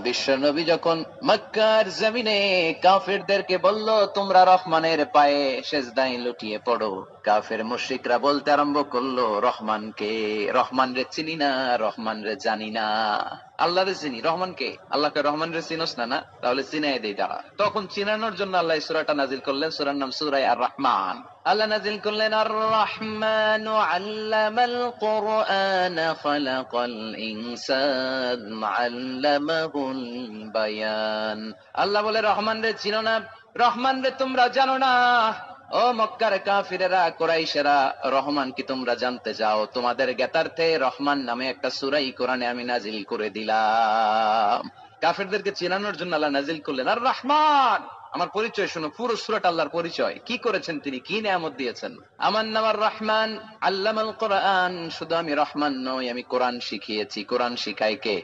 বিশ্ব নবী যখন মক্কার জমিনে কাফেরদেরকে বলল, তোমরা রহমানের পায়ে সেজদায় লুটিয়ে পড়ো, কাফের মুশরিকরা বলতে আরম্ভ করলো, রহমানকে? রহমান রে চিনি না, রহমান রে জানি না। আল্লাহ রে চিনি, রহমান কে? আল্লাহকে রহমান রে চিনোস না? না, তাহলে চিনাই দেই দাঁড়া। তখন চিনানোর জন্য আল্লাহ সূরাটা নাজিল করলেন। সূরার নাম সূরা আর রহমান। আল্লাহ নাজিল করলেন, আর রহমানু আল্লামাল কুরআন খালাকাল ইনসান আল্লামাহুল বায়ান। আল্লাহ বলে, রহমান রে চিনো না, রহমান রে তোমরা জানো না। ও মক্কার কাফিরেরা, কুরাইশেরা, রহমান কি তোমরা জানতে চাও? তোমাদের জ্ঞাতার্থে রহমান নামে একটা সূরাই কোরআনে আমি নাজিল করে দিলাম। কাফেরদেরকে চেনানোর জন্য আল্লাহ নাজিল করলেন আর রহমান। আমার পরিচয় শোনো, পুরো সূরাটা আল্লাহর পরিচয়, কি করেছেন তিনি, কি নিয়ামত দিয়েছেন। আমার নাম আর রহমান, আল্লামাল কোরআন। শুধু আমি রহমান নই, আমি কোরআন শিখিয়েছি। কোরআন শিখায় কে?